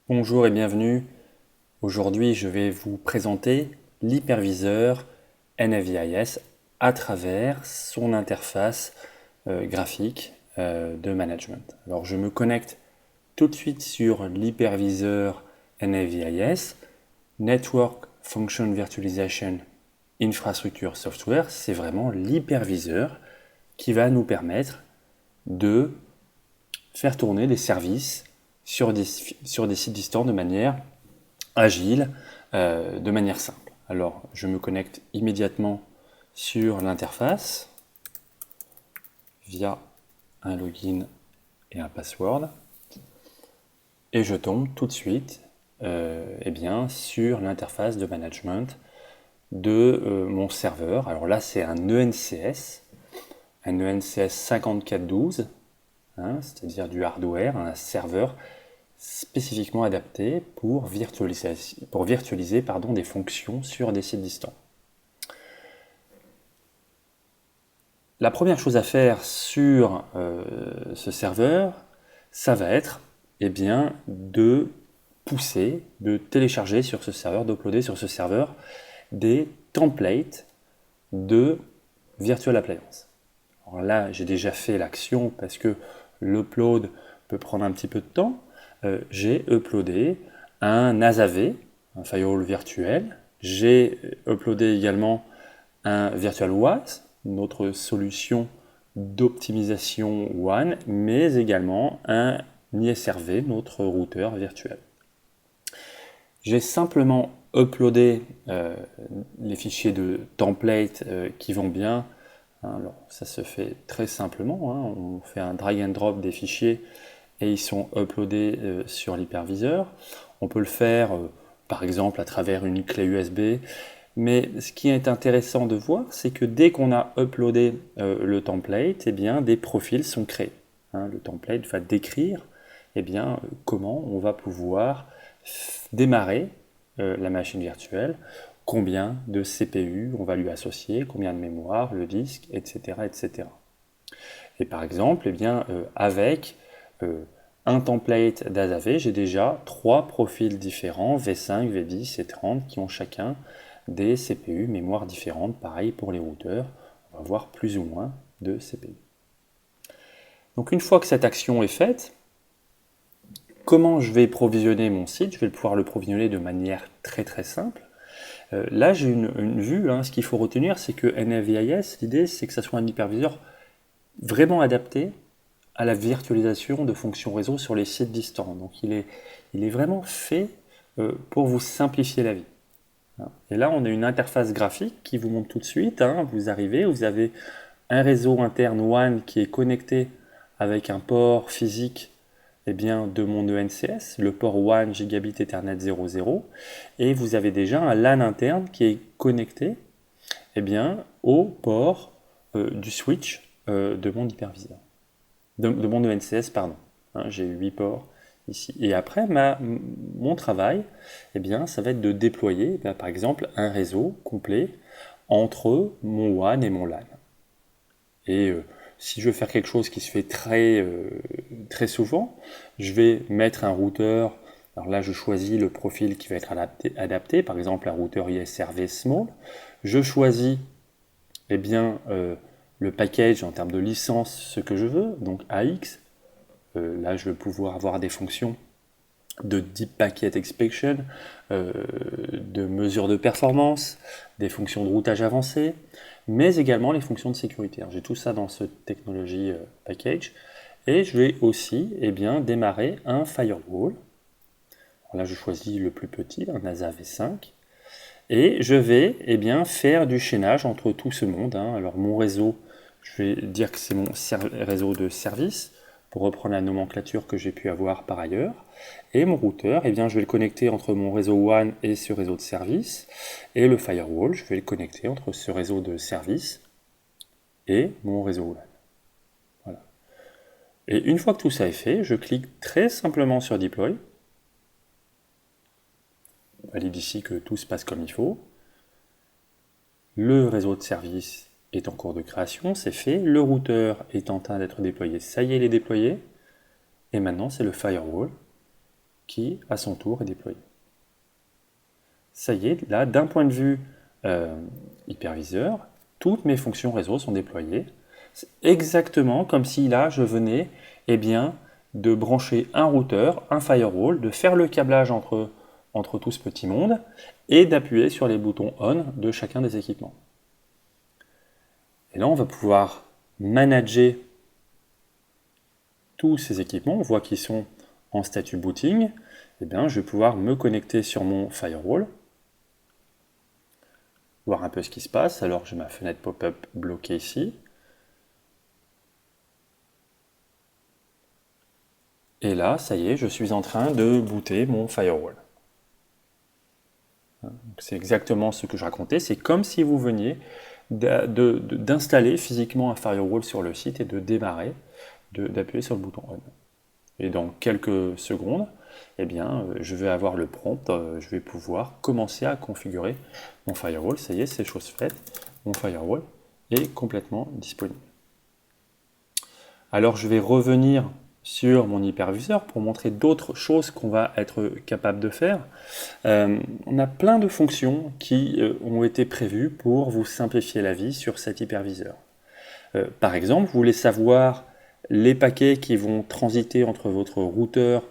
Bonjour et bienvenue. Aujourd'hui, je vais vous présenter l'hyperviseur NFVIS à travers son interface graphique de management. Alors, je me connecte tout de suite sur l'hyperviseur NFVIS, Network Function Virtualization Infrastructure Software. C'est vraiment l'hyperviseur qui va nous permettre de faire tourner des services sur des sites distants de manière agile, de manière simple. Alors, je me connecte immédiatement sur l'interface via un login et un password et je tombe tout de suite sur l'interface de management de mon serveur. Alors là, c'est un ENCS 5412, c'est-à-dire du hardware, un serveur spécifiquement adapté pour virtualiser des fonctions sur des sites distants. La première chose à faire sur ce serveur, ça va être de pousser, de télécharger sur ce serveur, d'uploader sur ce serveur des templates de Virtual Appliance. Alors là, j'ai déjà fait l'action parce que l'upload peut prendre un petit peu de temps. J'ai uploadé un ASAV, un firewall virtuel. J'ai uploadé également un VirtualWAS, notre solution d'optimisation WAN, mais également un ISRV, notre routeur virtuel. J'ai simplement uploadé les fichiers de template qui vont bien. Alors, ça se fait très simplement, on fait un drag and drop des fichiers et ils sont uploadés sur l'hyperviseur. On peut le faire par exemple à travers une clé USB, mais ce qui est intéressant de voir, c'est que dès qu'on a uploadé le template, des profils sont créés. Le template va décrire comment on va pouvoir démarrer la machine virtuelle, combien de CPU on va lui associer, combien de mémoire, le disque, etc. etc. Et par exemple, avec un template d'ASAV, j'ai déjà 3 profils différents, V5, V10 et 30, qui ont chacun des CPU, mémoire différentes. Pareil pour les routeurs, on va voir plus ou moins de CPU. Donc une fois que cette action est faite, comment je vais provisionner mon site? Je vais pouvoir le provisionner de manière très très simple. Là, j'ai une vue. Ce qu'il faut retenir, c'est que NFVIS, l'idée, c'est que ça soit un hyperviseur vraiment adapté à la virtualisation de fonctions réseau sur les sites distants. Donc, il est vraiment fait pour vous simplifier la vie. Et là, on a une interface graphique qui vous montre tout de suite. Vous arrivez, vous avez un réseau interne WAN qui est connecté avec un port physique de mon ENCS, le port WAN Gigabit Ethernet 00, et vous avez déjà un LAN interne qui est connecté au port du switch de mon hyperviseur, de mon ENCS, pardon. J'ai 8 ports ici. Et après, mon travail, ça va être de déployer, par exemple, un réseau complet entre mon WAN et mon LAN. Et si je veux faire quelque chose qui se fait très souvent, je vais mettre un routeur. Alors là, je choisis le profil qui va être adapté, par exemple un routeur ISRV Small. Je choisis le package en termes de licence, ce que je veux, donc AX. Là, je vais pouvoir avoir des fonctions de Deep Packet Inspection, de mesure de performance, des fonctions de routage avancé, mais également les fonctions de sécurité. J'ai tout ça dans ce technologie package. Et je vais aussi démarrer un firewall. Alors là, je choisis le plus petit, un ASA V5. Et je vais faire du chaînage entre tout ce monde. Alors mon réseau, je vais dire que c'est mon réseau de service, pour reprendre la nomenclature que j'ai pu avoir par ailleurs. Et mon routeur, je vais le connecter entre mon réseau WAN et ce réseau de service. Et le firewall, je vais le connecter entre ce réseau de service et mon réseau WAN. Voilà. Et une fois que tout ça est fait, je clique très simplement sur Deploy. On valide ici que tout se passe comme il faut. Le réseau de service est en cours de création, c'est fait. Le routeur est en train d'être déployé. Ça y est, il est déployé. Et maintenant, c'est le firewall qui, à son tour, est déployé. Ça y est, là, d'un point de vue hyperviseur, toutes mes fonctions réseau sont déployées. C'est exactement comme si là, je venais de brancher un routeur, un firewall, de faire le câblage entre tout ce petit monde et d'appuyer sur les boutons on de chacun des équipements. Et là, on va pouvoir manager tous ces équipements. On voit qu'ils sont en statut booting. Je vais pouvoir me connecter sur mon firewall, voir un peu ce qui se passe. Alors, j'ai ma fenêtre pop-up bloquée ici. Et là, ça y est, je suis en train de booter mon firewall. C'est exactement ce que je racontais. C'est comme si vous veniez d'installer physiquement un firewall sur le site et de démarrer, d'appuyer sur le bouton on. Et dans quelques secondes, je vais avoir le prompt, je vais pouvoir commencer à configurer mon firewall. Ça y est, c'est chose faite. Mon firewall est complètement disponible. Alors, je vais revenir sur mon hyperviseur pour montrer d'autres choses qu'on va être capable de faire. On a plein de fonctions qui ont été prévues pour vous simplifier la vie sur cet hyperviseur. Par exemple, vous voulez savoir les paquets qui vont transiter entre votre routeur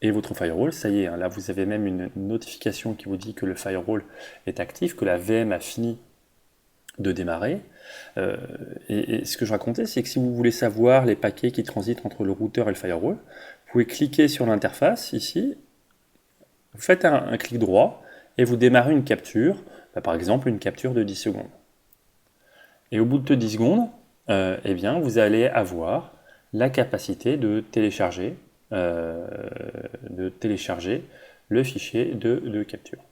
et votre firewall. Ça y est, là vous avez même une notification qui vous dit que le firewall est actif, que la VM a fini de démarrer. Et ce que je racontais, c'est que si vous voulez savoir les paquets qui transitent entre le routeur et le firewall, vous pouvez cliquer sur l'interface ici, vous faites un clic droit et vous démarrez une capture, par exemple une capture de 10 secondes. Et au bout de 10 secondes, vous allez avoir la capacité de télécharger le fichier de capture.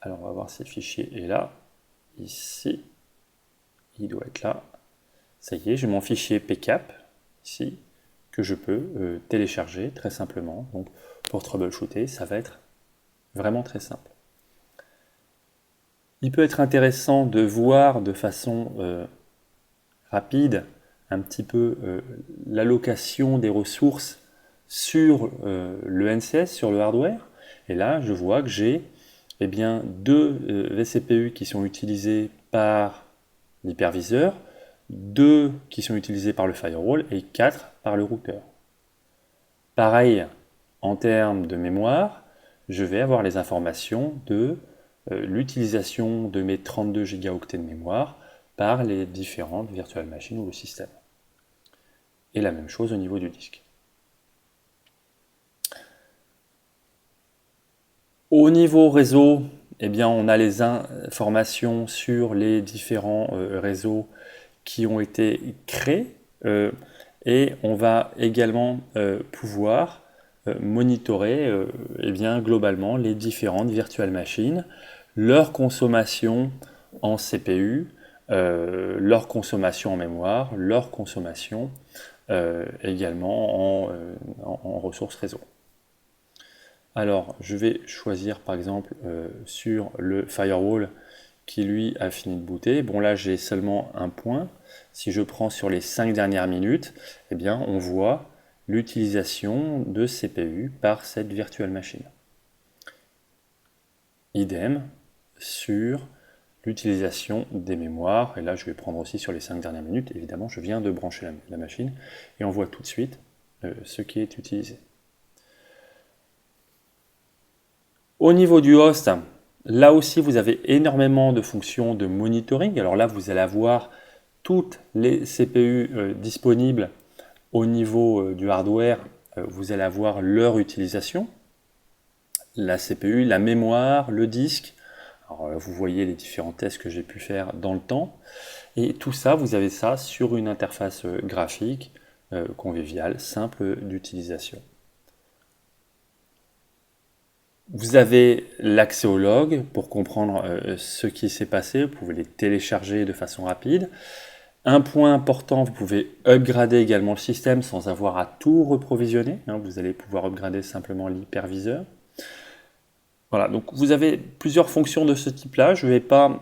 Alors on va voir si le fichier est là. Ici, il doit être là. Ça y est, j'ai mon fichier PCAP ici que je peux télécharger très simplement. Donc pour troubleshooter, ça va être vraiment très simple. Il peut être intéressant de voir de façon rapide un petit peu l'allocation des ressources sur le NCS, sur le hardware. Et là, je vois que j'ai deux vCPU qui sont utilisés par l'hyperviseur, 2 qui sont utilisés par le firewall et 4 par le routeur. Pareil, en termes de mémoire, je vais avoir les informations de l'utilisation de mes 32 Go de mémoire par les différentes virtual machines ou le système. Et la même chose au niveau du disque. Au niveau réseau, on a les informations sur les différents réseaux qui ont été créés et on va également pouvoir monitorer globalement les différentes virtual machines, leur consommation en CPU, leur consommation en mémoire, leur consommation également en ressources réseau. Alors, je vais choisir par exemple sur le firewall qui lui a fini de booter. Bon, là j'ai seulement un point. Si je prends sur les 5 dernières minutes, on voit l'utilisation de CPU par cette virtual machine. Idem sur l'utilisation des mémoires. Et là, je vais prendre aussi sur les 5 dernières minutes. Évidemment, je viens de brancher la machine et on voit tout de suite ce qui est utilisé. Au niveau du host, là aussi, vous avez énormément de fonctions de monitoring. Alors là, vous allez avoir toutes les CPU disponibles au niveau du hardware. Vous allez avoir leur utilisation. La CPU, la mémoire, le disque. Alors, vous voyez les différents tests que j'ai pu faire dans le temps. Et tout ça, vous avez ça sur une interface graphique conviviale, simple d'utilisation. Vous avez l'accès aux logs pour comprendre ce qui s'est passé. Vous pouvez les télécharger de façon rapide. Un point important, vous pouvez upgrader également le système sans avoir à tout reprovisionner. Vous allez pouvoir upgrader simplement l'hyperviseur. Voilà, donc vous avez plusieurs fonctions de ce type-là. Je ne vais pas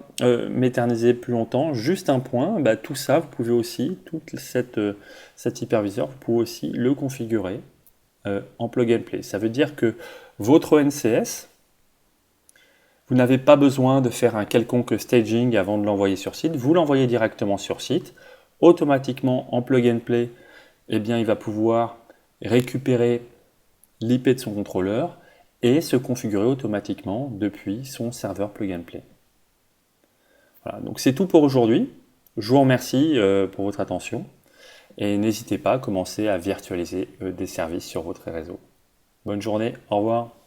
m'éterniser plus longtemps. Juste un point, tout ça, vous pouvez aussi, cet hyperviseur, vous pouvez aussi le configurer en plug and play. Ça veut dire que votre NCS, vous n'avez pas besoin de faire un quelconque staging avant de l'envoyer sur site. Vous l'envoyez directement sur site. Automatiquement, en plug and play, eh bien, il va pouvoir récupérer l'IP de son contrôleur et se configurer automatiquement depuis son serveur plug and play. Voilà, donc c'est tout pour aujourd'hui. Je vous remercie pour votre attention et n'hésitez pas à commencer à virtualiser des services sur votre réseau. Bonne journée, au revoir.